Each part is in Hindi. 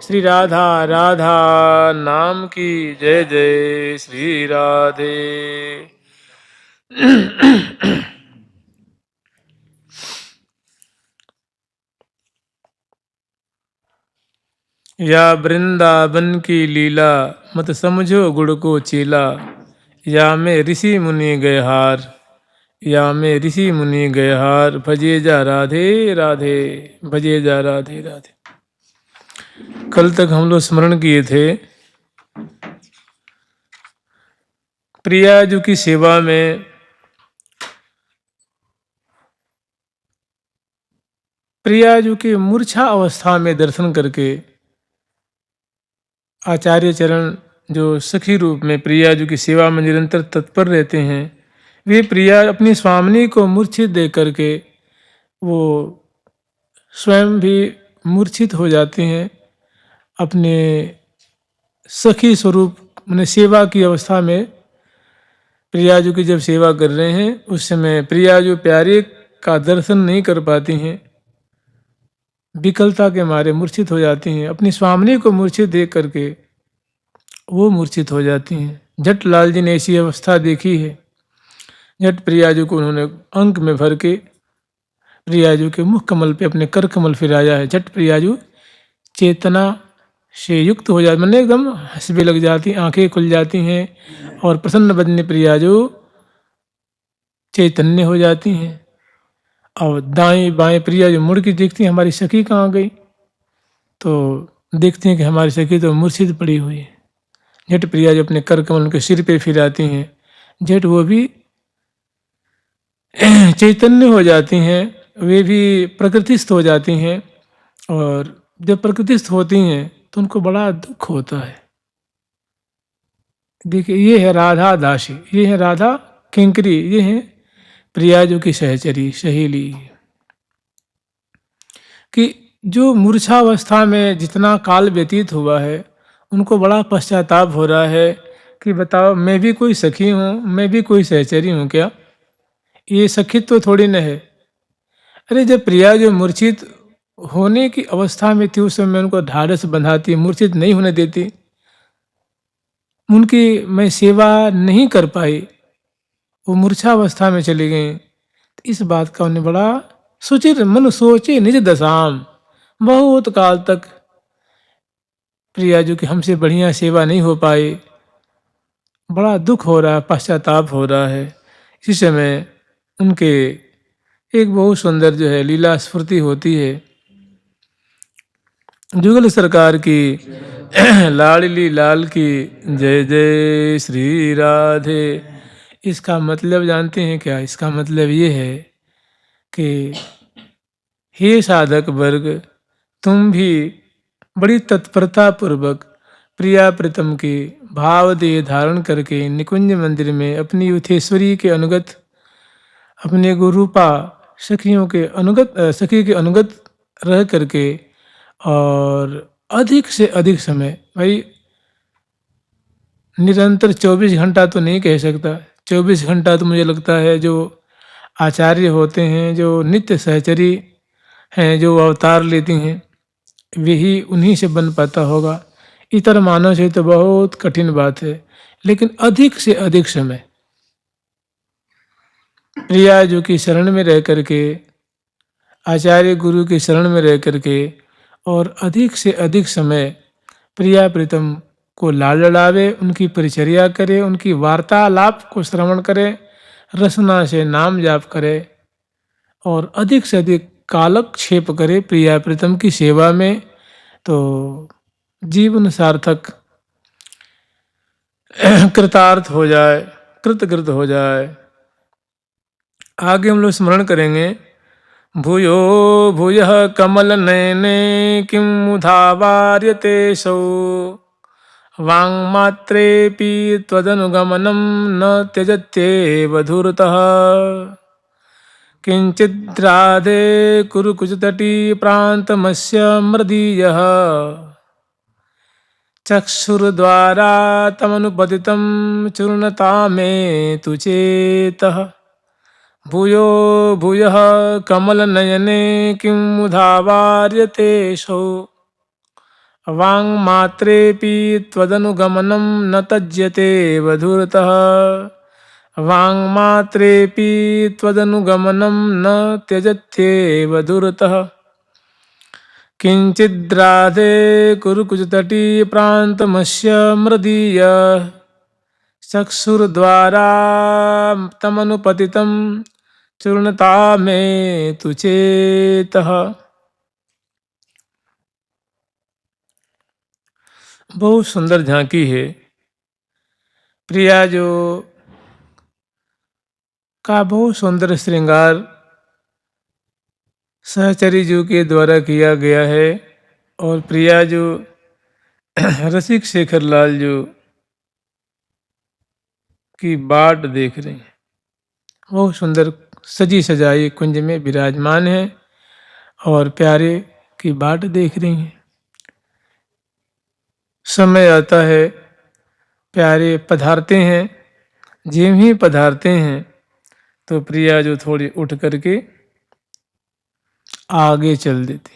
श्री राधा राधा नाम की जय जय श्री राधे। या वृंदावन की लीला मत समझो गुड़ को चीला, या में ऋषि मुनि गए हार, या में ऋषि मुनि गए हार, भजे जा राधे राधे, भजे जा राधे राधे। कल तक हम लोग स्मरण किए थे प्रियाजू की सेवा में प्रियाजू के मूर्छा अवस्था में दर्शन करके आचार्य चरण जो सखी रूप में प्रियाजू की सेवा में निरंतर तत्पर रहते हैं, वे प्रिया अपनी स्वामिनी को मूर्छित देख करके वो स्वयं भी मूर्छित हो जाते हैं। अपने सखी स्वरूप मैंने सेवा की अवस्था में प्रियाजू की जब सेवा कर रहे हैं उस समय प्रियाजू प्यारे का दर्शन नहीं कर पाती हैं, विकलता के मारे मूर्छित हो जाती हैं। अपनी स्वामिनी को मूर्छित देख करके वो मूर्छित हो जाती हैं। झट लाल जी ने ऐसी अवस्था देखी है। झट प्रियाजू को उन्होंने अंक में भर के प्रियाजू के मुख कमल पे अपने कर कमल फिराया है। झट प्रियाजू चेतना से युक्त हो जाती, मैंने एकदम हंसने लग जाती, आंखें खुल जाती हैं और प्रसन्न बदने प्रियाजू चैतन्य हो जाती हैं। और दाएं बाएं प्रियाजू मुड़ के देखती हैं हमारी सखी कहाँ गई, तो देखती हैं कि हमारी सखी तो मूर्छित पड़ी हुई है। झट प्रियाजू अपने कर कमल उनके सिर पे फिराती हैं। झट वो भी चैतन्य हो जाती हैं, वे भी प्रकृतिस्थ हो जाती हैं। और जब प्रकृतिस्थ होती हैं तो उनको बड़ा दुख होता है। देखिए ये है राधा दासी, ये है राधा किंकरी, ये है प्रियाजू की सहचरी सहेली। कि जो मूर्छावस्था में जितना काल व्यतीत हुआ है उनको बड़ा पश्चाताप हो रहा है कि बताओ मैं भी कोई सखी हूँ, मैं भी कोई सहचरी हूँ क्या? ये सखित्व तो थोड़ी न है। अरे जब प्रियाजू मूर्छित होने की अवस्था में थी उस समय उनको ढाढ़स बंधाती, मूर्छित नहीं होने देती, उनकी मैं सेवा नहीं कर पाई, वो मूर्छावस्था में चली गई। इस बात का उन्हें बड़ा सुचिर मन सोचे निज दशाम, बहुत काल तक प्रियाजू की हमसे बढ़िया सेवा नहीं हो पाई, बड़ा दुख हो रहा है, पश्चाताप हो रहा है। इसी समय उनके एक बहुत सुंदर जो है लीला स्फूर्ति होती है। जुगल सरकार की लाडली लाल की जय जय श्री राधे। इसका मतलब जानते हैं क्या? इसका मतलब ये है कि हे साधक वर्ग, तुम भी बड़ी तत्परता पूर्वक प्रिया प्रीतम के भाव देह धारण करके निकुंज मंदिर में अपनी युथेश्वरी के अनुगत, अपने गुरुपा सखियों के अनुगत, सखी के अनुगत रह करके और अधिक से अधिक समय, भाई निरंतर 24 घंटा तो नहीं कह सकता, 24 घंटा तो मुझे लगता है जो आचार्य होते हैं, जो नित्य सहचरी हैं, जो अवतार लेती हैं, वही उन्हीं से बन पाता होगा। इतर मानव से तो बहुत कठिन बात है। लेकिन अधिक से अधिक समय प्रियाजू की शरण में रह करके, आचार्य गुरु की शरण में रह करके और अधिक से अधिक समय प्रिया प्रीतम को लाल लड़ावे, उनकी परिचर्या करे, उनकी वार्तालाप को श्रवण करे, रसना से नाम जाप करे और अधिक से अधिक कालक्षेप करे प्रिया प्रीतम की सेवा में, तो जीवन सार्थक कृतार्थ हो जाए, कृतकृत हो जाए। आगे हम लोग स्मरण करेंगे, भूयो भूयः कमल नयने किं मुधावार्यते सौ, वाङ्मात्रेऽपि त्वदनुगमनं न त्यजत्येव धूर्तः, किञ्चिद्राधे कुरु कुचतटी प्रान्तमस्य मृदीयः, चक्षुर्द्वारा तमनुपतितं चूर्णतामेतु चेतः, भूयो भूयः कमलनयने किं मुधावार्यते सौ, वाङ्मात्रेऽपि त्वदनुगमनं न तज्यते वधूरतः वाङ्मात्रेऽपि त्वदनुगमनं न त्यजत्येव धूर्तः किञ्चिद्राधे कुरु कुजतटी प्रान्तमस्य मृदीय चक्षुर्द्वारा तमनुपतितं चूर्णता में तु चेतः। बहुत सुंदर झांकी है। प्रिया जो का बहुत सुंदर श्रृंगार सहचरी जी के द्वारा किया गया है और प्रिया जो रसिक शेखर लाल जो की बाट देख रहे हैं, बहुत सुंदर सजी सजाई कुंज में विराजमान है और प्यारे की बाट देख रही हैं। समय आता है, प्यारे पधारते हैं, जिम ही पधारते हैं तो प्रिया जो थोड़ी उठ करके आगे चल देते,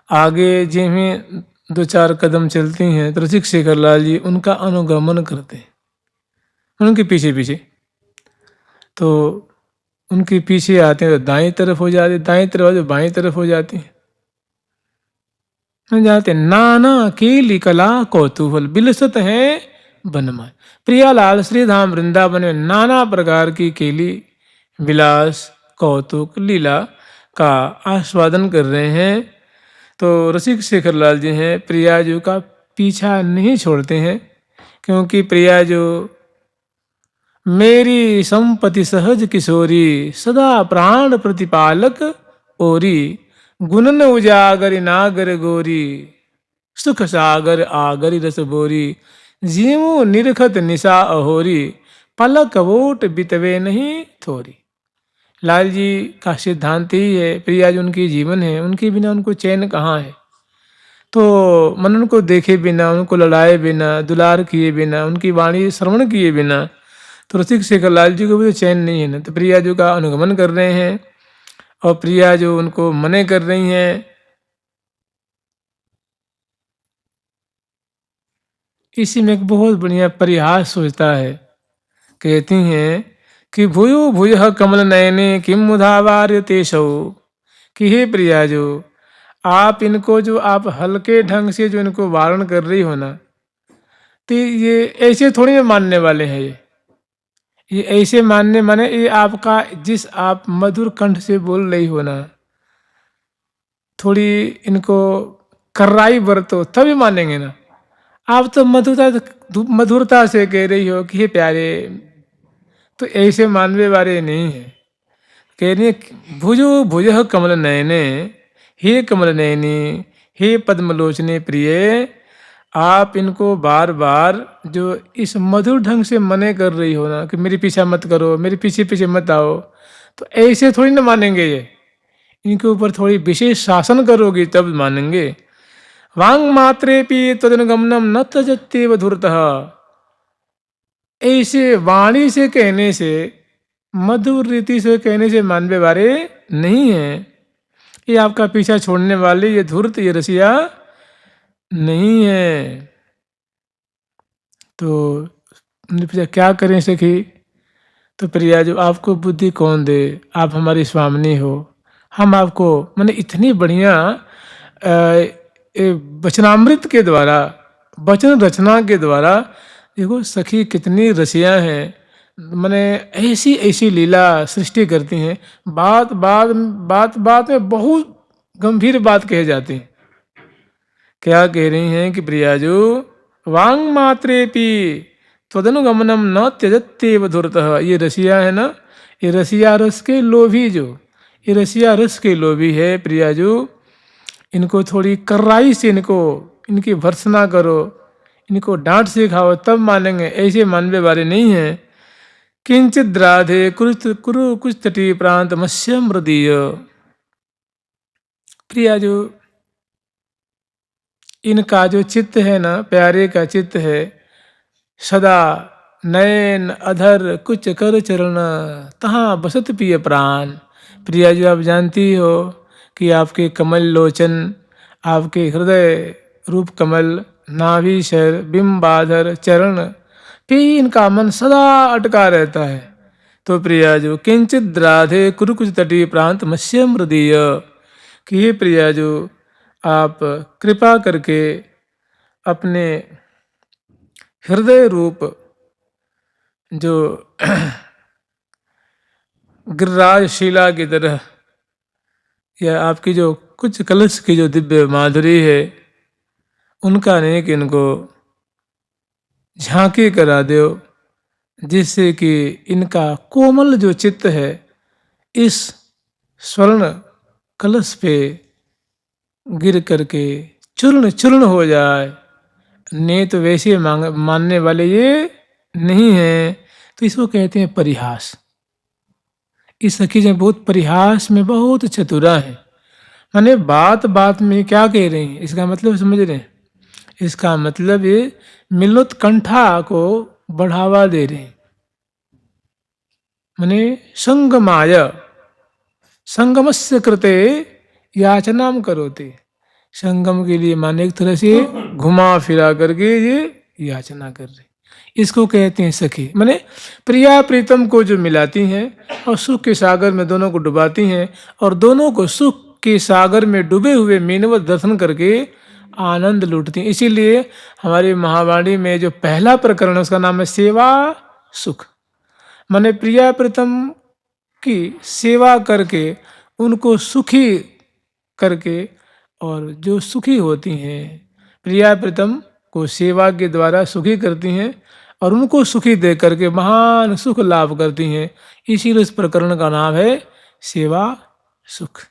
आगे जिम ही 2-4 कदम चलती हैं तो रसिक शेखर लाल जी उनका अनुगमन करते हैं, उनके पीछे पीछे। तो उनके पीछे आते हैं तो दाएं तरफ हो जाते, दाएं तरफ जो बाएं तरफ हो जाती हैं जाते। नाना केली कला कौतूहल बिलसत है बनमाय। प्रियालाल श्रीधाम वृंदावन में नाना प्रकार की केली विलास कौतुक लीला का आस्वादन कर रहे हैं। तो रसिक शेखर लाल जी हैं, प्रिया जी का पीछा नहीं छोड़ते हैं, क्योंकि प्रिया जो मेरी संपत्ति सहज किशोरी सदा प्राण प्रतिपालक ओरी गुणन उजागर नागर गोरी सुख सागर आगरी रस बोरी जीवो निरखत निशा अहोरी पलक वोट बितवे नहीं थोरी। लाल जी का सिद्धांत ही है, प्रिया जो उनकी जीवन है, उनके बिना उनको चैन कहाँ है। तो मन उनको देखे बिना, उनको लड़ाए बिना, दुलार किए बिना, उनकी वाणी श्रवण किए बिना तो रसिक शेखर लाल जी को भी तो चैन नहीं है ना। तो प्रिया जो का अनुगमन कर रहे हैं और प्रिया जो उनको मने कर रही हैं। इसी में एक बहुत बढ़िया परिहास सोचता है, कहती हैं कि भूयो भूय कमल नयने किम मुधावार्य तेषौ, कि हे प्रिया जो आप इनको जो आप हल्के ढंग से जो इनको वारण कर रही हो ना, तो ये ऐसे थोड़ी ना मानने वाले हैं। ये ऐसे मानने माने ये आपका जिस आप मधुर कंठ से बोल रही हो ना, थोड़ी इनको कर्राई बरतो तभी मानेंगे ना। आप तो मधुरता से कह रही हो कि हे प्यारे, तो ऐसे मानवे वाले नहीं है। कह रही है भुजो भुज कमल नयने, हे कमल नयनी, हे पद्मलोचने प्रिय, आप इनको बार बार जो इस मधुर ढंग से मने कर रही हो ना कि मेरे पीछा मत करो, मेरे पीछे पीछे मत आओ, तो ऐसे थोड़ी ना मानेंगे। ये इनके ऊपर थोड़ी विशेष शासन करोगी तब मानेंगे। वांग मात्रे पी तदनुगमनम न तजत्येव धूर्तः, ऐसे वाणी से कहने से, मधुर रीति से कहने से मानवे वाले नहीं है। ये आपका पीछा छोड़ने वाले, ये धूर्त, ये रसिया नहीं है। तो क्या करें सखी। तो प्रिया जो आपको बुद्धि कौन दे, आप हमारी स्वामिनी हो, हम आपको मैंने इतनी बढ़िया वचनामृत के द्वारा, वचन रचना के द्वारा, देखो सखी कितनी रसियाँ हैं, मैंने ऐसी ऐसी लीला सृष्टि करती हैं। बात में बहुत गंभीर बात कहे जाती हैं। क्या कह रही हैं कि प्रिया जो वांग मात्रेपि त्वदनुगमनम न त्यजत्येव धूर्तः, ये रसिया है ना, ये रसिया रस के लोभी, जो ये रसिया रस के लोभी है प्रिया जो, इनको थोड़ी कर्राई से इनकी भर्त्सना करो, इनको डांट सिखाओ तब मानेंगे, ऐसे मानवे वाले नहीं हैं। किंचित राधे कुरु कुछ तटी प्रांत मत्स्य मृदीय। प्रिया जो इनका जो चित्त है ना, प्यारे का चित्त है, सदा नयन अधर कुछ कर चरण तहाँ बसत पिय प्राण। प्रिया जो आप जानती हो कि आपके कमल लोचन, आपके हृदय रूप कमल, नाभि शर, बिंबाधर चरण पे इनका मन सदा अटका रहता है। तो प्रिया जो किंचित राधे कुरुकुच तटी प्रांत मत्स्य मृदीय, कि हे प्रिया जो आप कृपा करके अपने हृदय रूप जो गिरिराज शिला की तरह, या आपकी जो कुछ कलश की जो दिव्य माधुरी है, उनका अनेक इनको झांकी करा दो, जिससे कि इनका कोमल जो चित्त है इस स्वर्ण कलश पे गिर करके चूर्ण चूर्ण हो जाए। नहीं तो वैसे मानने वाले ये नहीं है। तो इसको कहते हैं परिहास। इस सखी जी बहुत परिहास में बहुत चतुरा है। माने बात बात में क्या कह रही हैं, इसका मतलब समझ रहे हैं। इसका मतलब ये मिलोत्कंठा को बढ़ावा दे रहे हैं। माने संगमाय संगमस्य कृते याचनाम करोते, संगम के लिए माने एक तरह से घुमा फिरा करके ये याचना कर रहे, इसको कहते हैं सखी। माने प्रिया प्रीतम को जो मिलाती हैं और सुख के सागर में दोनों को डुबाती हैं, और दोनों को सुख के सागर में डूबे हुए मीनवत दर्शन करके आनंद लूटती हैं। इसीलिए हमारी महावाणी में जो पहला प्रकरण है उसका नाम है सेवा सुख। माने प्रिया प्रीतम की सेवा करके उनको सुखी करके, और जो सुखी होती हैं प्रिया प्रीतम को सेवा के द्वारा सुखी करती हैं और उनको सुखी दे करके महान सुख लाभ करती हैं। इसीलिए इस प्रकरण का नाम है सेवा सुख।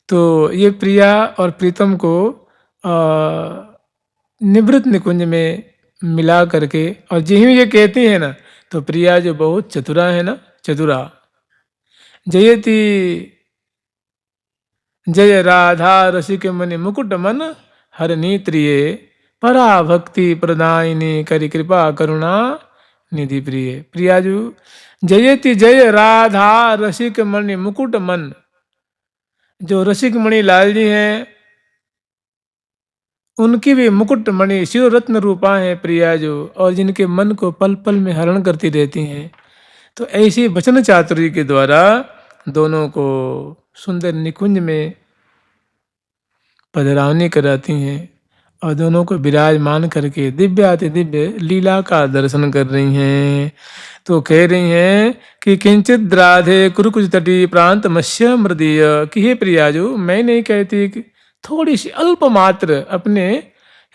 तो ये प्रिया और प्रीतम को निवृत्त निकुंज में मिला करके, और जिन्हें ये कहती है ना, तो प्रिया जो बहुत चतुरा है ना, चतुरा जयति जय राधा रसिक मनि मुकुट मन हर नेत्रिये, परा भक्ति प्रदायिनी करि कृपा करुणा निधि प्रिय। प्रियाजू जयति जय राधा रसिक मणि मुकुट मन, जो रसिक मणि लाल जी हैं उनकी भी मुकुट मणि शिव रत्न रूपा है प्रिया जो, और जिनके मन को पल पल में हरण करती रहती हैं। तो ऐसी वचन चातुर्य के द्वारा दोनों को सुंदर निकुंज में पधरावनी कराती हैं और दोनों को विराजमान करके दिव्याति दिव्य लीला का दर्शन कर रही हैं। तो कह रही हैं कि किंचित राधे कुरुकुच तटी प्रांत मत्स्य मृदीय, कि हे प्रियाजू मैं नहीं कहती कि थोड़ी सी अल्प मात्र अपने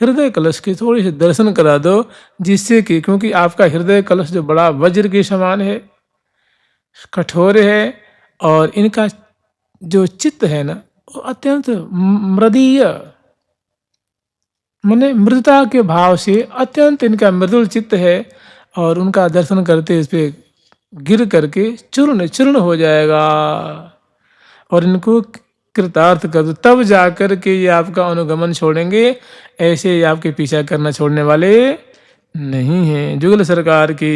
हृदय कलश के थोड़ी सी दर्शन करा दो, जिससे कि क्योंकि आपका हृदय कलश जो बड़ा वज्र के समान है, कठोर है, और इनका जो चित्त है ना वो अत्यंत मृदीय, माने मृदता के भाव से अत्यंत इनका मृदुल चित्त है, और उनका दर्शन करते इस पे गिर करके चूर्ण चूर्ण हो जाएगा और इनको कृतार्थ कर दो, तब जाकर के ये आपका अनुगमन छोड़ेंगे। ऐसे ये आपके पीछा करना छोड़ने वाले नहीं हैं। जुगल सरकार की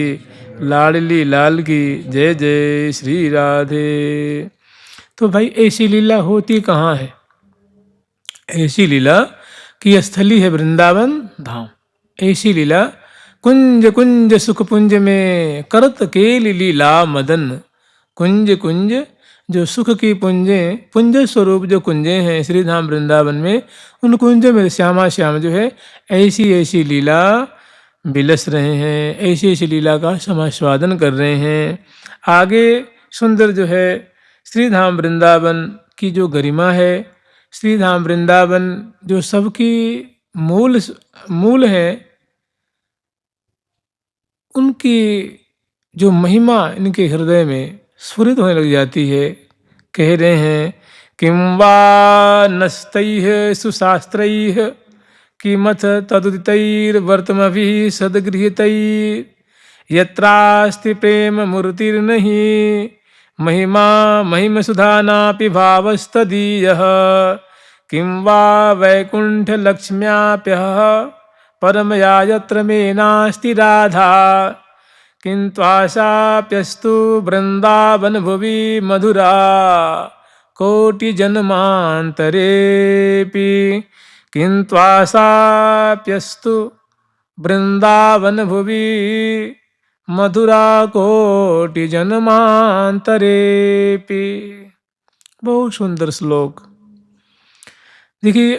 लाडली लाल की जय जय श्री राधे। तो भाई ऐसी लीला होती कहाँ है? ऐसी लीला की स्थली है वृंदावन धाम। ऐसी लीला कुंज कुंज सुख पुंज में करत केली लीला मदन। कुंज कुंज जो सुख की पुंजे, पुंज स्वरूप जो कुंजे हैं श्री धाम वृंदावन में, उन कुंज में श्यामा श्याम जो है ऐसी ऐसी लीला बिलस रहे हैं, ऐसी ऐसी लीला का समास्वादन कर रहे हैं। आगे सुंदर जो है श्री धाम वृंदावन की जो गरिमा है, श्री धाम वृंदावन जो सबकी मूल है, उनकी जो महिमा इनके हृदय में स्फुरित होने लग जाती है। कह रहे हैं किं वा नस्तैः सुशास्त्रैः किमथ तदुदितैर्वर्तमभिः सद्गृहीतैः यत्रास्ति प्रेम मूर्तिर्नहि महिमा महिमसुधानापि भावस्तदीयः किं वा वैकुण्ठलक्ष्म्याप्यः परमया यत्र मे नास्ति राधा किन्त्वासाप्यस्तु वृन्दावन भुवि मधुरा कोटि जन्मांतरेपि किंत्वासाप्यस्तु वृंदावन भुवि मधुरा कोटि जन्मांतरेपि। बहुत सुंदर श्लोक। देखिए,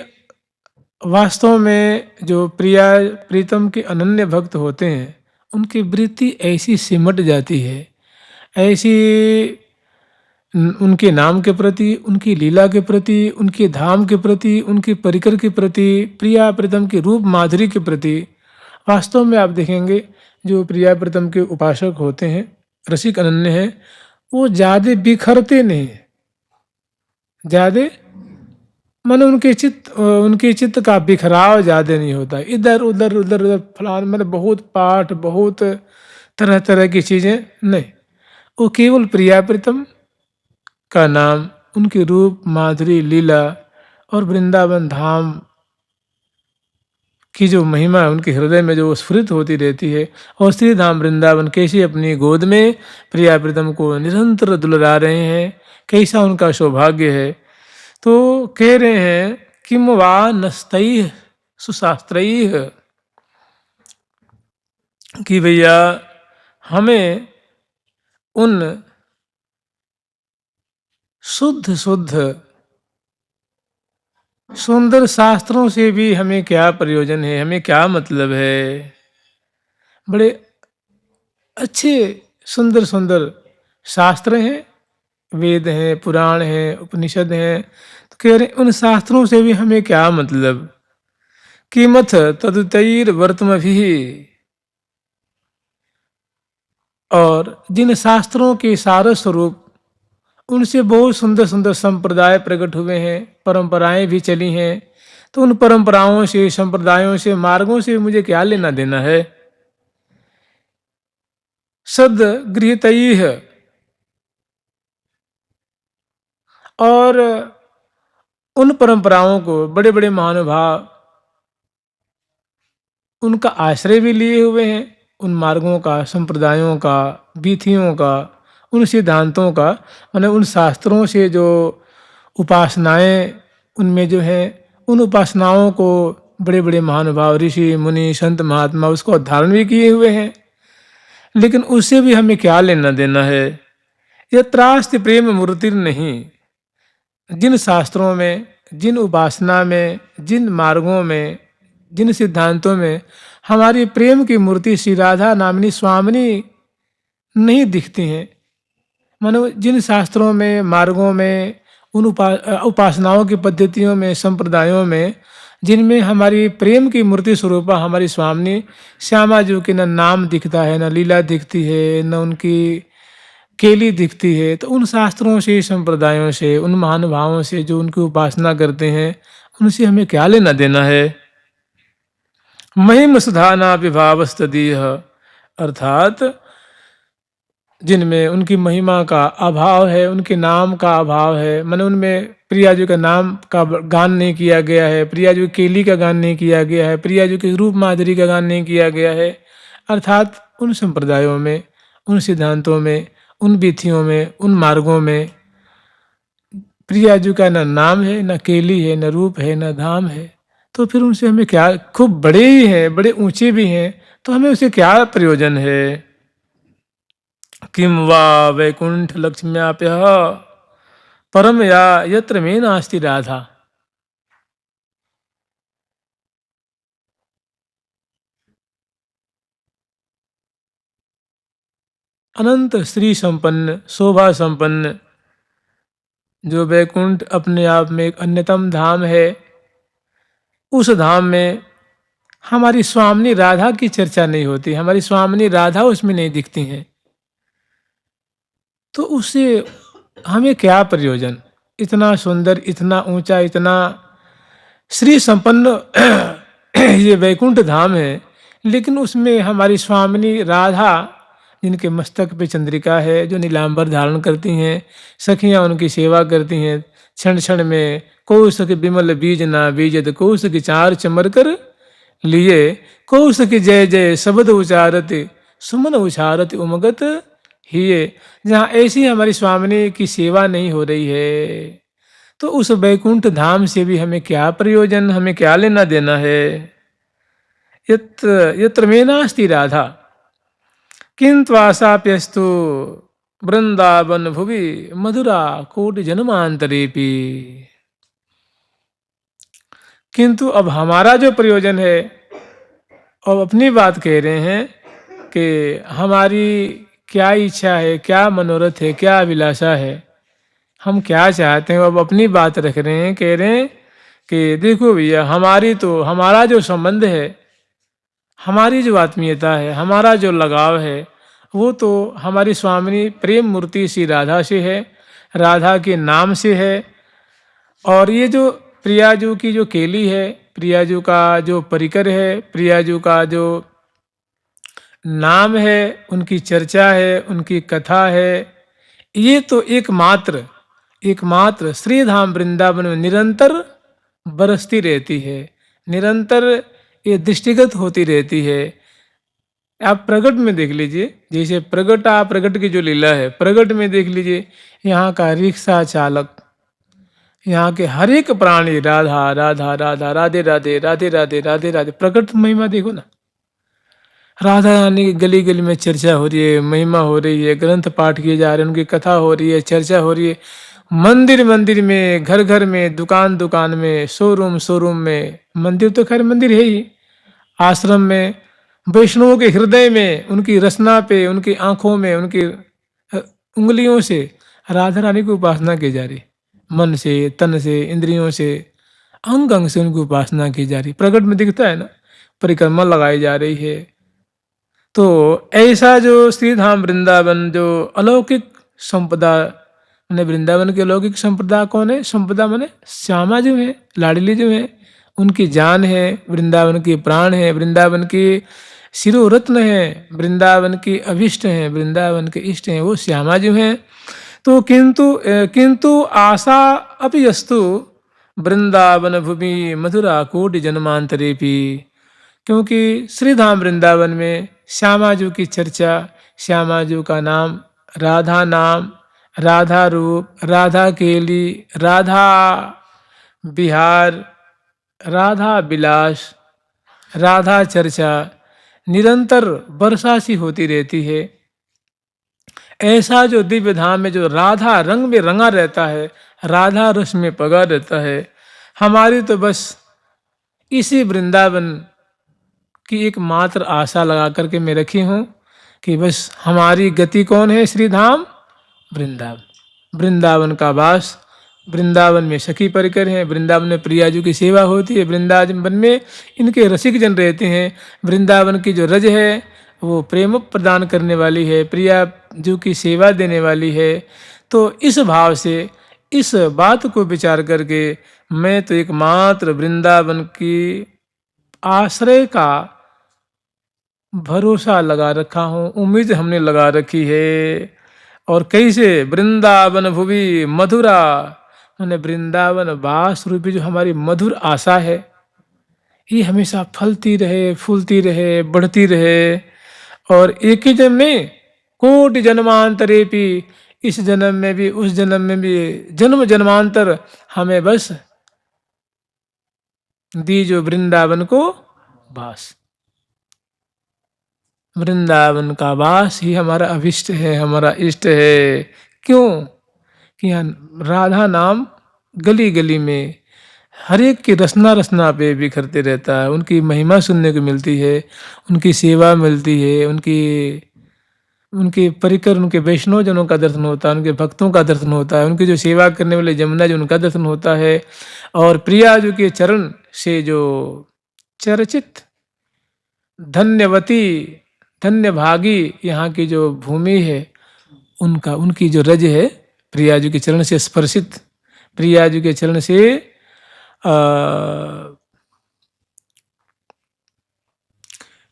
वास्तव में जो प्रिया प्रीतम के अनन्य भक्त होते हैं, उनकी वृत्ति ऐसी सिमट जाती है, ऐसी उनके नाम के प्रति, उनकी लीला के प्रति, उनके धाम के प्रति, उनके परिकर के प्रति, प्रिया प्रीतम के रूप माधुरी के प्रति। वास्तव में आप देखेंगे जो प्रिया प्रीतम के उपासक होते हैं, रसिक अनन्य हैं, वो ज़्यादा बिखरते नहीं, ज़्यादा मन उनके चित्त का बिखराव ज़्यादा नहीं होता, इधर उधर उधर उधर फलान, मतलब बहुत पाठ, बहुत तरह तरह की चीज़ें नहीं। वो केवल प्रिया प्रीतम का नाम, उनके रूप माधुरी लीला और वृंदावन धाम की जो महिमा है उनके हृदय में जो स्फुरित होती रहती है। और श्री धाम वृंदावन कैसे अपनी गोद में प्रिया प्रीतम को निरंतर दुलरा रहे हैं, कैसा उनका सौभाग्य है। तो कह रहे हैं किम वा नस्तैः सुशास्त्रैः, कि भैया हमें उन शुद्ध शुद्ध सुंदर शास्त्रों से भी हमें क्या प्रयोजन है, हमें क्या मतलब है। बड़े अच्छे सुंदर सुंदर शास्त्र हैं, वेद हैं, पुराण हैं, उपनिषद हैं। तो कह रहे उन शास्त्रों से भी हमें क्या मतलब। किमथ तदुतैर वर्तमभिः, और जिन शास्त्रों के सार स्वरूप उनसे बहुत सुंदर सुंदर संप्रदाय प्रकट हुए हैं, परंपराएं भी चली हैं, तो उन परंपराओं से, संप्रदायों से, मार्गों से मुझे क्या लेना देना है। सद गृहीतैः, और उन परंपराओं को बड़े बड़े महानुभाव उनका आश्रय भी लिए हुए हैं, उन मार्गों का, संप्रदायों का, विधियों का, उन सिद्धांतों का, माने उन शास्त्रों से जो उपासनाएं उनमें जो हैं, उन उपासनाओं को बड़े बड़े महानुभाव ऋषि मुनि संत महात्मा उसको धारण भी किए हुए हैं। लेकिन उससे भी हमें क्या लेना देना है। यत्रास्ति प्रेम मूर्ति नहीं, जिन शास्त्रों में, जिन उपासना में, जिन मार्गों में, जिन सिद्धांतों में हमारी प्रेम की मूर्ति श्री राधा नामिनी स्वामिनी नहीं दिखती हैं, मानो जिन शास्त्रों में, मार्गों में, उन उपासनाओं की पद्धतियों में, संप्रदायों में जिनमें हमारी प्रेम की मूर्ति स्वरूपा हमारी स्वामिनी श्यामा जी की न नाम दिखता है, न लीला दिखती है, न उनकी केली दिखती है, तो उन शास्त्रों से, संप्रदायों से, उन महानुभावों से जो उनकी उपासना करते हैं, उनसे हमें क्या लेना देना है। महिम सुधाना विभावस्तदीह, अर्थात जिनमें उनकी महिमा का अभाव है, उनके नाम का अभाव है, मैंने उनमें प्रिया जी का नाम का गान नहीं किया गया है, प्रिया जी की केली का गान नहीं किया गया है, प्रिया जी के रूप माधुरी का गान नहीं किया गया है। अर्थात उन संप्रदायों में, उन सिद्धांतों में, उन विधियों में, उन मार्गों में प्रिया जी का न नाम है, न केली है, न रूप है, न धाम है। तो फिर उनसे हमें क्या, खूब बड़े ही हैं, बड़े ऊंचे भी हैं, तो हमें उसे क्या प्रयोजन है। किम वा वैकुंठ लक्ष्म्याप्य परम या यत्र में नास्ति राधा। अनंत श्री संपन्न, शोभा संपन्न जो वैकुंठ अपने आप में एक अन्यतम धाम है, उस धाम में हमारी स्वामिनी राधा की चर्चा नहीं होती, हमारी स्वामिनी राधा उसमें नहीं दिखती हैं, तो उससे हमें क्या प्रयोजन। इतना सुंदर, इतना ऊंचा, इतना श्री संपन्न ये वैकुंठ धाम है, लेकिन उसमें हमारी स्वामिनी राधा जिनके मस्तक पे चंद्रिका है, जो नीलांबर धारण करती हैं, सखियां उनकी सेवा करती हैं, क्षण क्षण में कौसक विमल बीज ना बीजत कौसक चार चमर कर लिए कौसक जय जय शब्द उचारत सुमन उचारत उमगत हिये। जहाँ ऐसी हमारी स्वामिनी की सेवा नहीं हो रही है, तो उस वैकुंठ धाम से भी हमें क्या प्रयोजन, हमें क्या लेना देना है। यत्र यत्र मे नास्ति राधा किंतु आशाप्यस्तु वृंदावन भुवि मधुरा कोटि जन्मांतरेपि। किंतु अब हमारा जो प्रयोजन है, अब अपनी बात कह रहे हैं कि हमारी क्या इच्छा है, क्या मनोरथ है, क्या अभिलाषा है, हम क्या चाहते हैं, अब अपनी बात रख रहे हैं। कह रहे हैं कि देखो भैया, हमारा जो संबंध है, हमारी जो आत्मीयता है, हमारा जो लगाव है, वो तो हमारी स्वामिनी प्रेम मूर्ति श्री राधा से है, राधा के नाम से है। और ये जो प्रियाजू की जो केली है, प्रियाजू का जो परिकर है, प्रियाजू का जो नाम है, उनकी चर्चा है, उनकी कथा है, ये तो एकमात्र श्रीधाम वृंदावन में निरंतर बरसती रहती है, निरंतर ये दृष्टिगत होती रहती है। आप प्रगट में देख लीजिए, जैसे प्रगट की जो लीला है, प्रगट में देख लीजिए, यहाँ का रिक्शा चालक, यहाँ के हर एक प्राणी राधा राधा राधा, राधे राधे राधे राधे राधे राधे, प्रकट महिमा देखो ना। राधा रानी की गली गली में चर्चा हो रही है, महिमा हो रही है, ग्रंथ पाठ किए जा रहे हैं, उनकी कथा हो रही है, चर्चा हो रही है। मंदिर मंदिर में, घर घर में, दुकान दुकान में, शोरूम शोरूम में, मंदिर तो खैर मंदिर है ही, आश्रम में, वैष्णवों के हृदय में, उनकी रचना पे, उनकी आंखों में, उनकी उंगलियों से राधा रानी की उपासना की जा रही, मन से, तन से, इंद्रियों से, अंग अंग से उनकी उपासना की जा रही। प्रकट में दिखता है ना, परिक्रमा लगाई जा रही है। तो ऐसा जो श्रीधाम वृंदावन जो अलौकिक संपदा, मैंने वृंदावन की अलौकिक संपदा कौन है? संपदा मैंने श्यामा जो है, लाडली जो है, उनकी जान है, वृंदावन की प्राण है, वृंदावन की शिरोरत्न है, वृंदावन की अभिष्ट है, वृंदावन के इष्ट हैं, वो श्यामा जो हैं। तो किंतु आशा अपि अस्तु वृंदावन भूमि मधुरा कोटि जन्मांतरेपि। क्योंकि श्रीधाम वृंदावन में श्यामाजू की चर्चा, श्यामाजू का नाम, राधा रूप, राधा केली, राधा बिहार, राधा विलास, राधा चर्चा निरंतर वर्षा सी होती रहती है। ऐसा जो दिव्य धाम में जो राधा रंग में रंगा रहता है, राधा रस में पगा रहता है, हमारी तो बस इसी वृंदावन की एक मात्र आशा लगा करके मैं रखी हूँ कि बस हमारी गति कौन है? श्रीधाम वृंदावन, वृंदावन का वास, वृंदावन में सखी परिकर हैं, वृंदावन में प्रियाजू की सेवा होती है, वृंदावन में इनके रसिक जन रहते हैं, वृंदावन की जो रज है वो प्रेम प्रदान करने वाली है, प्रियाजू की सेवा देने वाली है। तो इस भाव से, इस बात को विचार करके मैं तो एकमात्र वृंदावन की आश्रय का भरोसा लगा रखा हूँ, उम्मीद हमने लगा रखी है। और कैसे? वृंदावन भुवि मधुरा, मैंने वृंदावन वास रूपी जो हमारी मधुर आशा है, ये हमेशा फलती रहे, फूलती रहे, बढ़ती रहे। और एक ही जन्म में कोटि जन्मांतरेपि, इस जन्म में भी, उस जन्म में भी, जन्म जन्मांतर हमें बस दीजो वृंदावन को वास। वृंदावन का वास ही हमारा अभिष्ट है, हमारा इष्ट है। क्यों? कि राधा नाम गली गली में हर एक की रसना रसना पे बिखरते रहता है, उनकी महिमा सुनने को मिलती है, उनकी सेवा मिलती है, उनके परिकर, उनके वैष्णव जनों का दर्शन होता है, उनके भक्तों का दर्शन होता है, उनकी जो सेवा करने वाले जमुना जो उनका दर्शन होता है। और प्रिया जो के चरण से जो चर्चित धन्यवती, धन्य भागी यहाँ की जो भूमि है, उनकी जो रज है, प्रियाजू के चरण से स्पर्शित, प्रियाजू के चरण से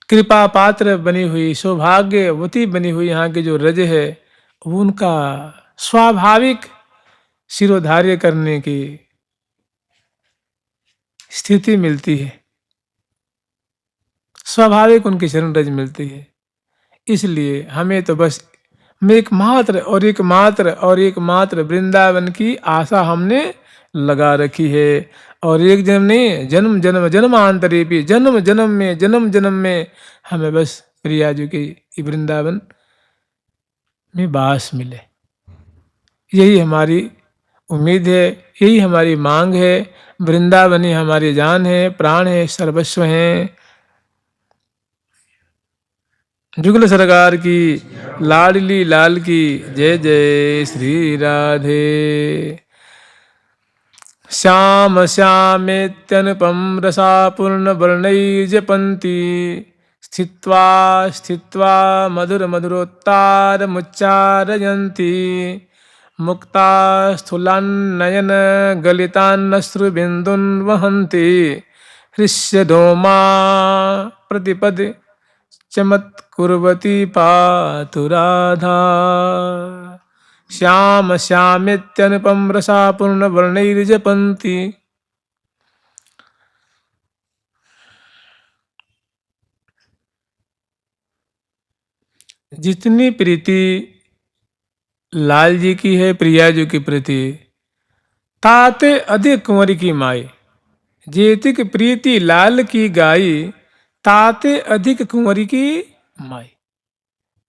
कृपा पात्र बनी हुई, सौभाग्यवती बनी हुई यहाँ की जो रज है, वो उनका स्वाभाविक शिरोधार्य करने की स्थिति मिलती है, स्वाभाविक उनकी चरण रज मिलती है। इसलिए हमें तो बस एकमात्र वृंदावन की आशा हमने लगा रखी है। और एक जन्म नहीं, जन्म जन्म जन्मांतरे भी, जन्म जन्म में हमें बस प्रिया जी के वृंदावन में बास मिले, यही हमारी उम्मीद है, यही हमारी मांग है। वृंदावनी हमारी जान है, प्राण है, सर्वस्व है। जुगल सरकार की, लाडली लाल की जय जय श्री राधे। श्याम श्यामेत्यनुपम रसापूर्ण वर्णैर्जपन्ति, स्थित्वा स्थित्वा मधुर मधुरोत्तार मुच्चारयन्ति, मुक्ता स्थूलान्नयन गलितान्नश्रुबिन्दुन् वहन्ति, हृष्यदोमा प्रतिपद चमत्कुर्वती पातु राधा। श्याम श्यामेत्यनुपम रसापूर्ण वर्णैर्जपन्ति। जितनी प्रीति लाल जी की है प्रिया जी की प्रति, ताते अधिक कुंवर की माई। जेतिक प्रीति लाल की गाई, ताते अधिक कुंवरी की माई।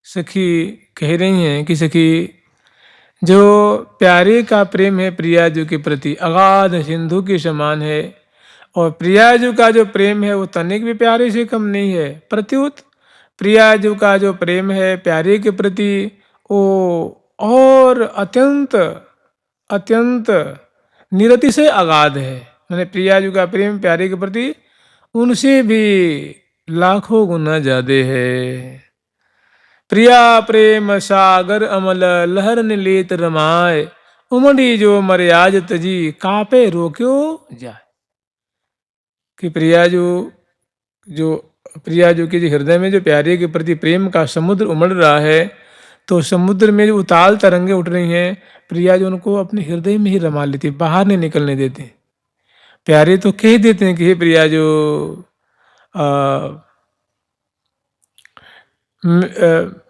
सखी कह रही हैं कि सखी, जो प्यारे का प्रेम है प्रिया जी के प्रति अगाध सिंधु के समान है, और प्रिया जी का जो प्रेम है वो तनिक भी प्यारे से कम नहीं है। प्रत्युत प्रिया जी का जो प्रेम है प्यारे के प्रति वो और अत्यंत अत्यंत निरतिशय अगाध है। मैंने प्रिया जी का प्रेम प्यारे के प्रति उनसे भी लाखों गुना ज्यादा है। प्रिया प्रेम सागर अमल लहर लेत रमाए, उमड़ी जो मर्याज तजी कापे रोक्यो जाए। कि प्रिया जो प्रिया जो के हृदय में जो प्यारे के प्रति प्रेम का समुद्र उमड़ रहा है, तो समुद्र में जो उताल तरंगे उठ रही हैं, प्रिया जो उनको अपने हृदय में ही रमा लेती, बाहर नहीं निकलने देते। प्यारे तो कह देते हैं कि हे प्रिया जो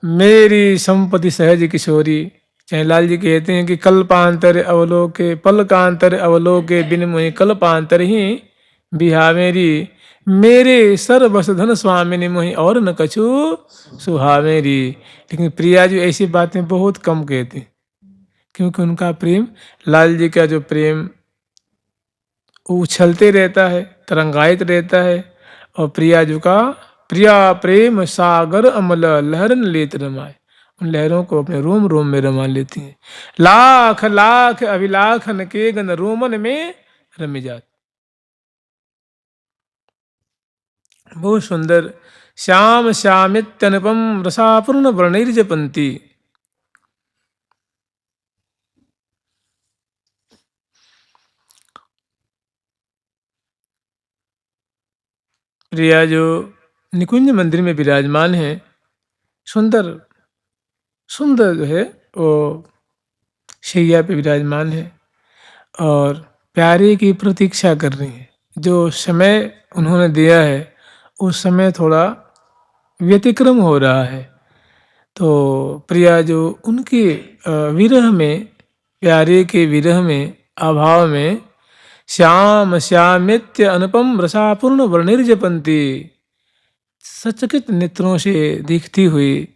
मेरी संपत्ति सहज किशोरी। चाहे लाल जी कहते हैं कि कल्पांतर अवलोके पलकांतर अवलोके बिन मोहि कल्पांतर ही बिहावेरी, मेरे सर्वस धन स्वामिनी मोहि और न कछु सुहावेरी। लेकिन प्रिया जी ऐसी बातें बहुत कम कहती, क्योंकि उनका प्रेम, लाल जी का जो प्रेम उछलते रहता है, तरंगायित रहता है। और प्रिया जी का प्रिया प्रेम सागर अमल लहरन लेत रमाए, उन लहरों को अपने रोम रोम में रमा लेती हैं। लाख लाख अभिलाखन के गन रोमन में रमी जात। बहुत सुंदर। श्याम श्यामित्यनुपम रसापूर्ण वर्णैर्जपन्ति। प्रिया जो निकुंज मंदिर में विराजमान है, सुंदर सुंदर जो है वो शैया पे विराजमान है और प्यारे की प्रतीक्षा कर रही है। जो समय उन्होंने दिया है उस समय थोड़ा व्यतिक्रम हो रहा है, तो प्रिया जो उनके विरह में, प्यारे के विरह में, अभाव में, श्याम श्यामित्य अनुपम रसापूर्ण वर्णिर्जपन्ति, सचकित नेत्रों से देखती हुई,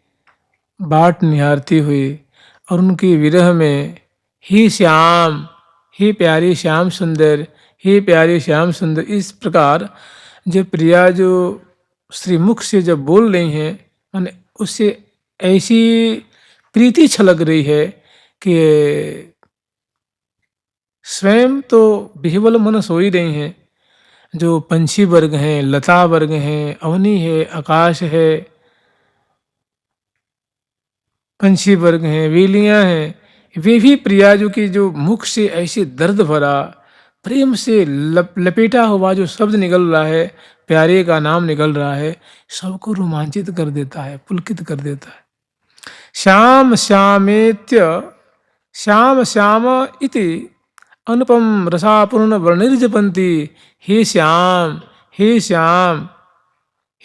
बाट निहारती हुई, और उनके विरह में ही श्याम, ही प्यारे श्याम सुंदर, ही प्यारे श्याम सुंदर, इस प्रकार जो प्रिया जो श्रीमुख से जब बोल रही हैं, मैंने उससे ऐसी प्रीति छलक रही है कि स्वयं तो विह्वल मन सोई रही हैं। जो पंछी वर्ग हैं, लता वर्ग हैं, अवनी है, आकाश है, पंछी वर्ग हैं, वेलियां हैं, वे भी प्रिया जो की जो मुख से ऐसे दर्द भरा प्रेम से लपेटा हुआ जो शब्द निकल रहा है, प्यारे का नाम निकल रहा है, सबको रोमांचित कर देता है, पुलकित कर देता है। श्याम श्यामेत्य श्याम श्याम इति अनुपम रसापूर्ण वर्णिर्जपन्ति। हे श्याम, हे श्याम,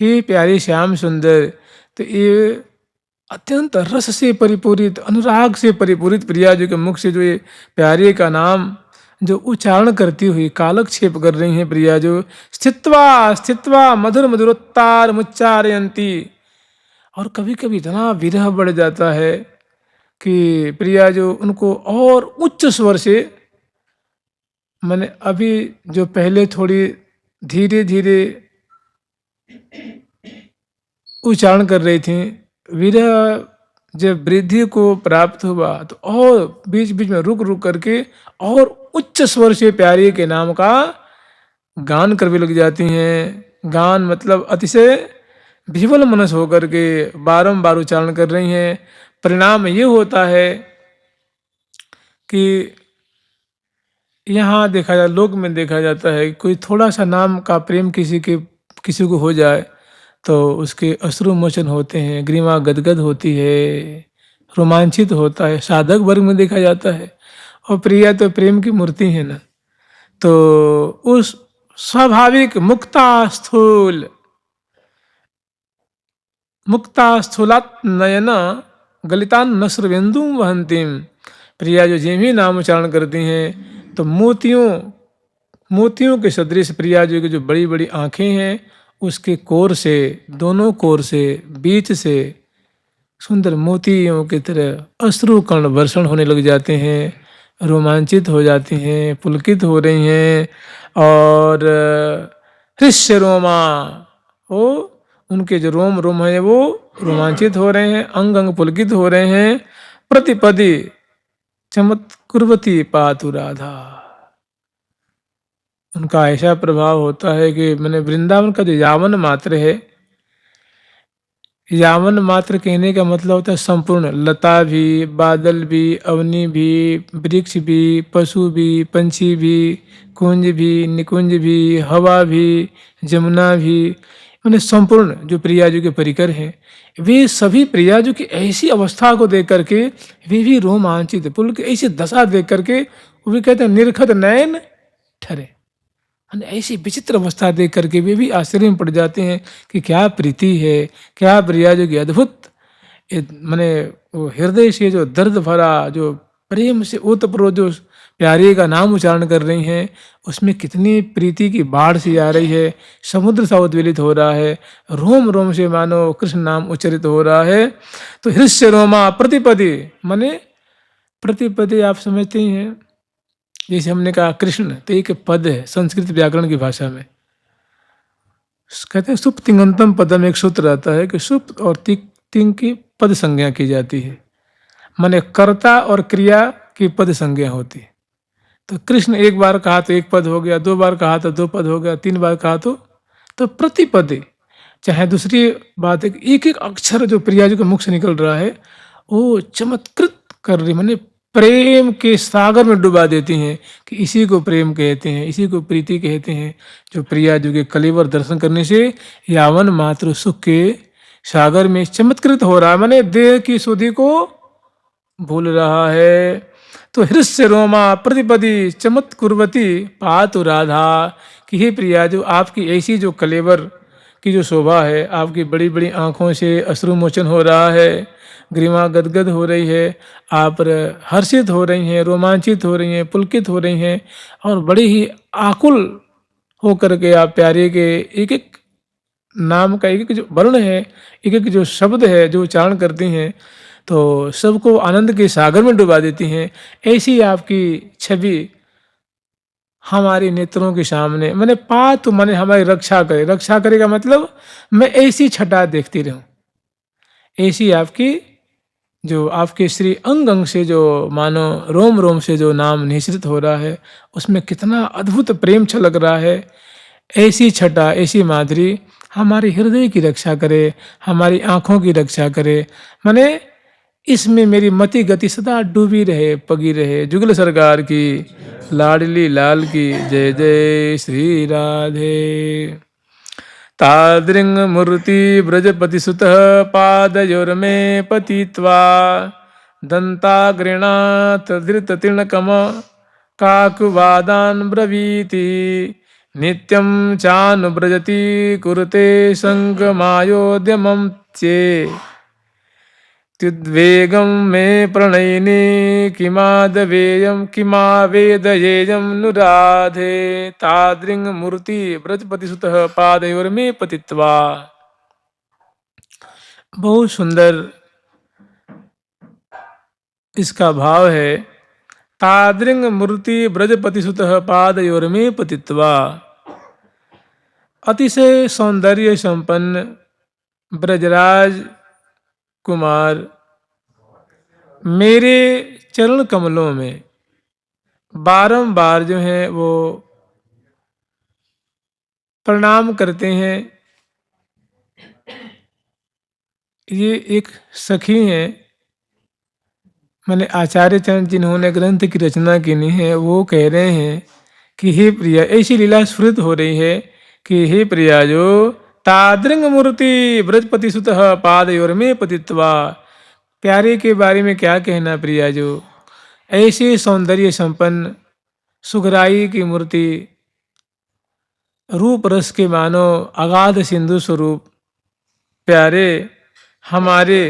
हे प्यारे श्याम सुंदर। तो ये अत्यंत रस से परिपूरित, अनुराग से परिपूरित प्रिया जी के मुख से जो ये प्यारे का नाम जो उच्चारण करती हुई कालक्षेप कर रही हैं प्रिया, जो स्थित्वा स्थित्वा मधुर मधुरोत्तार मुच्चारयंती। और कभी कभी इतना विरह बढ़ जाता है कि प्रिया जो उनको और उच्च स्वर से, मैंने अभी जो पहले थोड़ी धीरे धीरे उच्चारण कर रही थी, विरह जब वृद्धि को प्राप्त हुआ तो और बीच बीच में रुक रुक करके और उच्च स्वर से प्यारे के नाम का गान करने लग जाती हैं। गान मतलब अतिशय विह्वल मनस होकर के बारंबार उच्चारण कर रही हैं। परिणाम ये होता है कि यहाँ देखा जाए, लोक में देखा जाता है, कोई थोड़ा सा नाम का प्रेम किसी को हो जाए तो उसके अश्रु मोचन होते हैं, ग्रीवा गदगद होती है, रोमांचित होता है, साधक वर्ग में देखा जाता है। और प्रिया तो प्रेम की मूर्ति है ना, तो उस स्वाभाविक मुक्ता स्थूलात नयन गलितान नस्रवेंदु वहंतीम। प्रिया जो जिम ही नाम उच्चारण करती हैं तो मोतियों के सदृश प्रिया जी की जो बड़ी बड़ी आंखें हैं, उसके कोर से, दोनों कोर से, बीच से सुंदर मोतियों की तरह अश्रु कर्ण वर्षण होने लग जाते हैं, रोमांचित हो जाती हैं, पुलकित हो रही हैं। और हृष्य रोमा, वो उनके जो रोम रोम है वो रोमांचित हो रहे हैं, अंग अंग पुलकित हो रहे हैं। प्रतिपदी चमत्कुर्वती पातु राधा, उनका ऐसा प्रभाव होता है कि मैंने वृंदावन का जो यावन मात्र है, यावन मात्र कहने का मतलब होता है संपूर्ण, लता भी, बादल भी, अवनी भी, वृक्ष भी, पशु भी, पंछी भी, कुंज भी, निकुंज भी, हवा भी, जमुना भी, मैंने संपूर्ण जो प्रियाजू के परिकर हैं, वे सभी प्रियाजू की ऐसी अवस्था को देख करके वे भी रोमांचित, पुल की ऐसी दशा देख करके वे कहते हैं निरखत नयन ठहरे। ऐसी विचित्र अवस्था देख करके वे भी आश्चर्य में पड़ जाते हैं कि क्या प्रीति है, क्या प्रियाजू की अद्भुत, मैंने वो हृदय से जो दर्द भरा, जो प्रेम से ओतप्रोत जो प्यारे का नाम उच्चारण कर रही हैं, उसमें कितनी प्रीति की बाढ़ सी आ रही है, समुद्र सा उद्वेलित हो रहा है, रोम रोम से मानो कृष्ण नाम उच्चरित हो रहा है। तो हृष्य रोमा प्रतिपदी, माने प्रतिपदी आप समझते ही हैं, जैसे हमने कहा कृष्ण तो एक पद है संस्कृत व्याकरण की भाषा में, कहते हैं सुप तिंगंतम पदम, एक सूत्र आता है कि सुप और तिंग की पद संज्ञा की जाती है, माने कर्ता और क्रिया की पद संज्ञा होती है। तो कृष्ण एक बार कहा तो एक पद हो गया, दो बार कहा तो दो पद हो गया, तीन बार कहा तो प्रतिपदे। चाहे दूसरी बात है कि एक एक अक्षर जो प्रिया जी के मुख से निकल रहा है वो चमत्कृत कर रही, माने प्रेम के सागर में डुबा देती हैं कि इसी को प्रेम कहते हैं, इसी को प्रीति कहते हैं। जो प्रिया जी के कलेवर दर्शन करने से यावन मात्र सुख के सागर में चमत्कृत हो रहा है, माने देह की सुधि को भूल रहा है। तो हृष्य रोमा प्रतिपदी चमत्कुर्वती पातु राधा, कि हे प्रिया जो आपकी ऐसी जो कलेवर की जो शोभा है, आपकी बड़ी बड़ी आंखों से अश्रुमोचन हो रहा है, ग्रीवा गदगद हो रही है, आप हर्षित हो रही हैं, रोमांचित हो रही हैं, पुलकित हो रही हैं, और बड़ी ही आकुल हो करके आप प्यारे के एक एक नाम का एक एक जो वर्ण है, एक एक जो शब्द है जो उच्चारण करती हैं, तो सबको आनंद के सागर में डुबा देती हैं। ऐसी आपकी छवि हमारे नेत्रों के सामने, मैंने पातु माने हमारी रक्षा करे, रक्षा करेगा मतलब मैं ऐसी छटा देखती रहूं, ऐसी आपकी जो आपके श्री अंग अंग से जो मानो रोम रोम से जो नाम निश्रित हो रहा है, उसमें कितना अद्भुत प्रेम छलक रहा है। ऐसी छटा, ऐसी माधुरी हमारे हृदय की रक्षा करे, हमारी आंखों की रक्षा करे, माने इसमें मेरी मति गति सदा डूबी रहे, पगी रहे। जुगल सरकार की, लाडली लाल की जय जय श्री राधे। तादृंग मूर्ति ब्रजपति सुत पादयोर्मे पतित्वा दंताग्रणात् धृत तृणकम काकुवादान ब्रवीति नित्यं चानुब्रजति कुरुते संगमायोद्यमं चे। त्युद्वेगं मे प्रणयिनी किमादवेयं किमावेदयेयं नुराधे तादृङ् मूर्ति ब्रजपतिसुतः पादयोर्मे पतित्वा। बहुत सुंदर इसका भाव है। तादृङ् मूर्ति ब्रजपतिसुतः पादयोर्मे पतित्वा। अतिशय सौंदर्य संपन्न ब्रजराज कुमार मेरे चरण कमलों में बारंबार जो हैं वो प्रणाम करते हैं। ये एक सखी हैं, मैंने आचार्य चरण जिन्होंने ग्रंथ की रचना की है, वो कह रहे हैं कि हे प्रिया, ऐसी लीला स्फुरित हो रही है कि हे प्रिया जो तादृंग मूर्ति ब्रजपति सुतः पादयोर्मे पतित्वा। प्यारे के बारे में क्या कहना प्रिया जो, ऐसे सौंदर्य संपन्न सुघराई की मूर्ति, रूप रस के मानो अगाध सिंधु स्वरूप प्यारे हमारे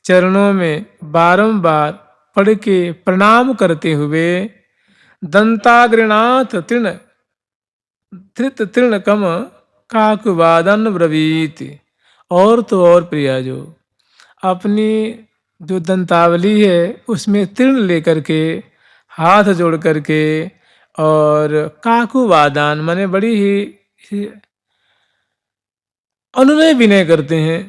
चरणों में बारंबार पढ़ के प्रणाम करते हुए दंताग्रनाथ तृण धृत तृण कम काकुवादन ब्रवीत। और तो और प्रिया जो अपनी जो दंतावली है उसमें तृण लेकर के हाथ जोड़ करके और काकुवादान माने बड़ी ही अनुनय विनय करते हैं।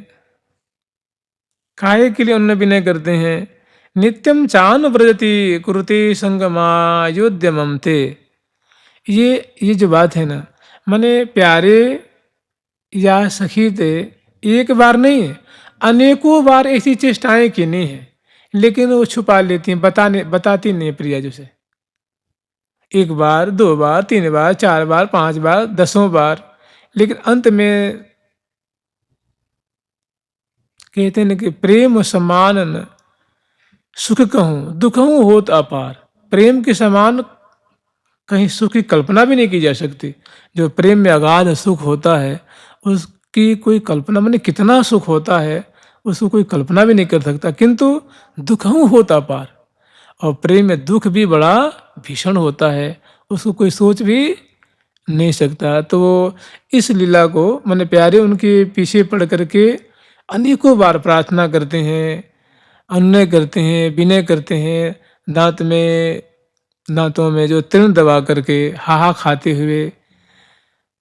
काहे के लिए अनुनय विनय करते हैं? नित्यम चान व्रजति कुरुते संगमायोद्यमम थे। ये जो बात है ना, माने प्यारे या सखी थे, एक बार नहीं है, अनेकों बार ऐसी चेष्टाएं की नहीं है, लेकिन वो छुपा लेती हैं, बताती नहीं प्रिया जो से। एक बार, दो बार, तीन बार, चार बार, पांच बार, दसों बार, लेकिन अंत में कहते हैं कि प्रेम समान न सुख कहूँ दुखहूँ होत अपार। प्रेम के समान कहीं सुख की कल्पना भी नहीं की जा सकती। जो प्रेम में अगाध सुख होता है उसकी कोई कल्पना, माने कितना सुख होता है उसको कोई कल्पना भी नहीं कर सकता। किंतु दुखहूँ होता पार, और प्रेम में दुख भी बड़ा भीषण होता है, उसको कोई सोच भी नहीं सकता। तो इस लीला को मैंने प्यारे उनके पीछे पड़ करके अनेकों बार प्रार्थना करते हैं, अनुनय करते हैं, विनय करते हैं, दांतों में जो तृण दबा करके हाहा खाते हुए,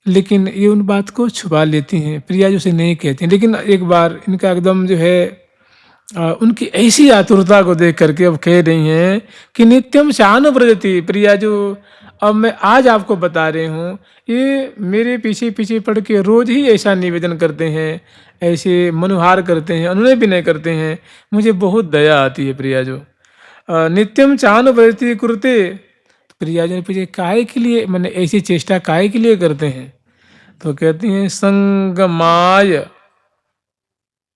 लेकिन ये उन बात को छुपा लेती हैं, प्रिया जो से नहीं कहती। लेकिन एक बार इनका एकदम जो है उनकी ऐसी आतुरता को देख करके अब कह रही हैं कि नित्यम शान व्रजति। प्रिया जो अब मैं आज आपको बता रही हूँ, ये मेरे पीछे पीछे पड़ के रोज ही ऐसा निवेदन करते हैं, ऐसे मनुहार करते हैं, अनुनय विनय करते हैं, मुझे बहुत दया आती है प्रिया जो। नित्यम चान व्रजति कुरुते। प्रिया जो ने पूछे काहे के लिए, मैंने ऐसी चेष्टा काहे के लिए करते हैं? तो कहती हैं संगमाय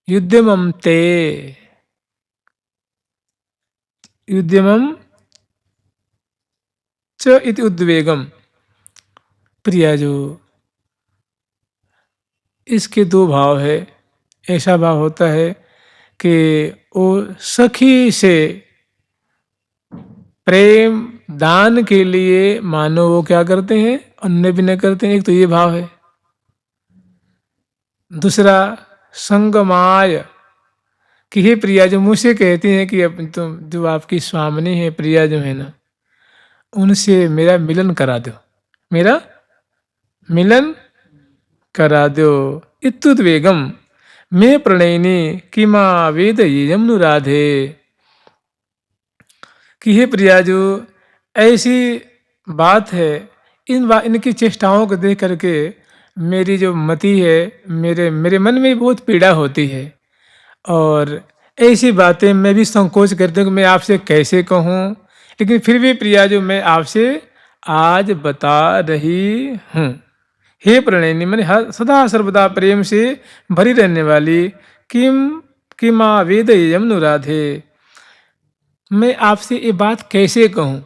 युद्धमम ते, युद्धमम च इति उद्वेगम। प्रिया जो इसके दो भाव है। ऐसा भाव होता है कि वो सखी से प्रेम दान के लिए मानो वो क्या करते हैं, अन्य विनय करते हैं। एक तो ये भाव है। दूसरा संगमाय कि हे प्रिया जो मुझसे कहती हैं कि अब तुम जो आपकी स्वामिनी है प्रिया जो है ना, उनसे मेरा मिलन करा दो, मेरा मिलन करा दो। इत्युद्वेगम मैं प्रणयिनी किमा वेद यम राधे। कि हे प्रिया जो ऐसी बात है, इनकी चेष्टाओं को देख करके मेरी जो मति है, मेरे मन में बहुत पीड़ा होती है, और ऐसी बातें मैं भी संकोच करती हूँ कि मैं आपसे कैसे कहूँ। लेकिन फिर भी प्रिया जो मैं आपसे आज बता रही हूँ। हे प्रणयिनी, मैंने हर सदा सर्वदा प्रेम से भरी रहने वाली, किमा वेद यम राधे, मैं आपसे ये बात कैसे कहूँ।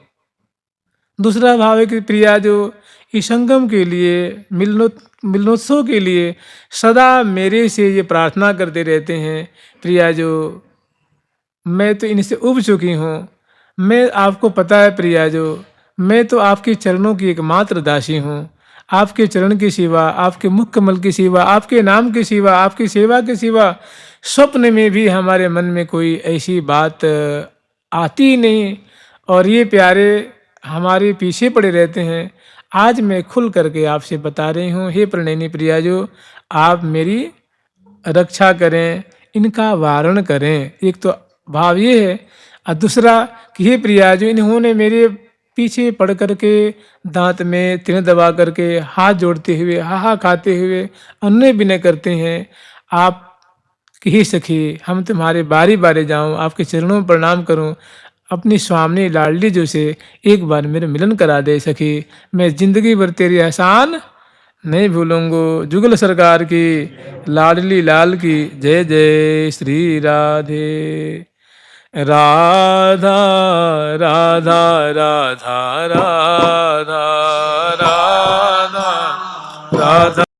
दूसरा भाव है कि प्रिया जो इस संगम के लिए, मिलनोत्सव के लिए सदा मेरे से ये प्रार्थना करते रहते हैं। प्रिया जो मैं तो इनसे उब चुकी हूँ। मैं आपको पता है प्रियाजो, मैं तो आपके चरणों की एकमात्र दासी हूँ। आपके चरण की सिवा, आपके मुख कमल की सिवा, आपके नाम की सिवा, आपकी सेवा के सिवा स्वप्न में भी हमारे मन में कोई ऐसी बात आती ही नहीं। और ये प्यारे हमारे पीछे पड़े रहते हैं। आज मैं खुल करके आपसे बता रही हूँ, हे प्रणयनी प्रियाजो, आप मेरी रक्षा करें, इनका वारण करें। एक तो भाव ये है, और दूसरा कि हे प्रिया, जो इन्होंने मेरे पीछे पड़ करके दांत में तिल दबा करके हाथ जोड़ते हुए हाहा खाते हुए अन्य विनय करते हैं, आप ही सखी हम तुम्हारे बारी बारी जाऊं, आपके चरणों में प्रणाम करूं, अपनी स्वामी लाडली जो से एक बार मेरे मिलन करा दे सखी। मैं जिंदगी भर तेरी एहसान नहीं भूलूंगो। जुगल सरकार की, लाडली लाल की जय जय। श्री राधे राधा राधा राधा राधा राधा राधा।